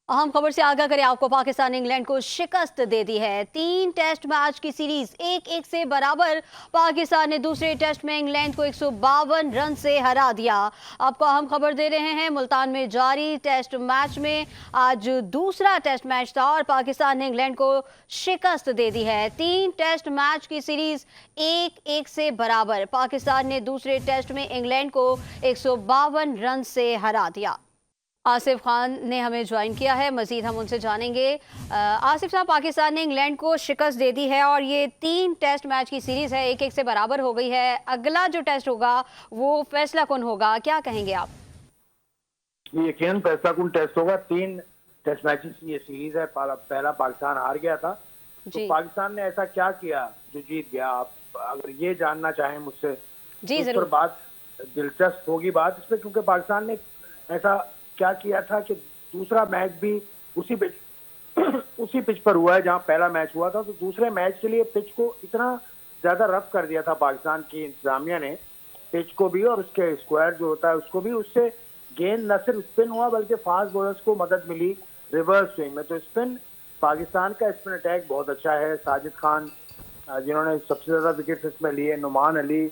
अहम खबर से आगाह करें आपको। पाकिस्तान ने इंग्लैंड को शिकस्त दे दी है। 3 टेस्ट मैच की सीरीज 1-1 से बराबर। पाकिस्तान ने दूसरे टेस्ट में इंग्लैंड को 152 रन से हरा दिया। आपको अहम खबर दे रहे हैं। मुल्तान में जारी टेस्ट मैच में आज दूसरा टेस्ट मैच था और पाकिस्तान ने इंग्लैंड को शिकस्त दे दी है। 3 टेस्ट मैच की सीरीज 1-1 से बराबर। पाकिस्तान ने दूसरे टेस्ट में इंग्लैंड को 152 रन से हरा दिया। आसिफ खान ने हमें ज्वाइन किया है, मजीद हम उनसे जानेंगे। आसिफ साहब, पाकिस्तान ने इंग्लैंड को शिकस्त दे दी है और ये 3 टेस्ट मैच की सीरीज है, 1-1 से बराबर हो गई है। अगला जो टेस्ट होगा वो फैसला कौन होगा, क्या कहेंगे आप? यकीनन फैसला कौन टेस्ट होगा। 3 टेस्ट मैचेस की ये सीरीज है। पहला पाकिस्तान हार गया था, तो पाकिस्तान ने ऐसा क्या किया जो जीत गया? आप अगर ये जानना चाहें मुझसे जी तो उस जरूर। पर बात दिलचस्प होगी बात इस पर, क्योंकि पाकिस्तान ने ऐसा क्या किया था कि दूसरा मैच भी उसी पिच उसी पिच पर हुआ है जहां पहला मैच हुआ था। तो दूसरे मैच के लिए पिच को इतना ज्यादा रफ कर दिया था पाकिस्तान की इंतजामिया ने, पिच को भी और उसके स्क्वायर जो होता है उसको भी। उससे गेंद न सिर्फ स्पिन हुआ बल्कि फास्ट बॉलर्स को मदद मिली रिवर्स स्विंग में। तो स्पिन पाकिस्तान का स्पिन अटैक बहुत अच्छा है। साजिद खान जिन्होंने सबसे ज्यादा विकेट इसमें लिए, नुमान अली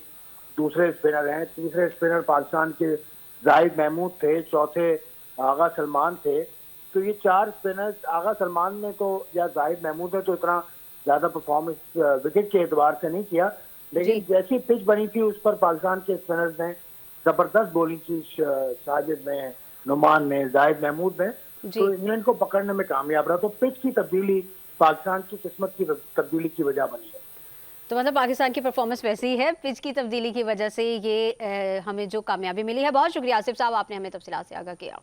दूसरे स्पिनर हैं। तीसरे स्पिनर पाकिस्तान के जाहिद महमूद थे, चौथे आगा सलमान थे। तो ये 4 स्पिनर्स, आगा सलमान ने तो या जाहिद महमूद ने तो इतना ज्यादा परफॉर्मेंस विकेट के एतबार से नहीं किया, लेकिन जैसी पिच बनी थी उस पर पाकिस्तान के स्पिनर्स ने जबरदस्त बॉलिंग की। साजिद ने, नुमान ने, जाहिद महमूद ने, तो इंग्लैंड को पकड़ने में कामयाब रहा। तो पिच की तब्दीली पाकिस्तान की किस्मत की तब्दीली की वजह बनी है। तो मतलब पाकिस्तान की परफॉर्मेंस वैसी ही है, पिच की तब्दीली की वजह से ये हमें जो कामयाबी मिली है। बहुत शुक्रिया आसिफ साहब, आपने हमें तफसीलात से आगाह किया।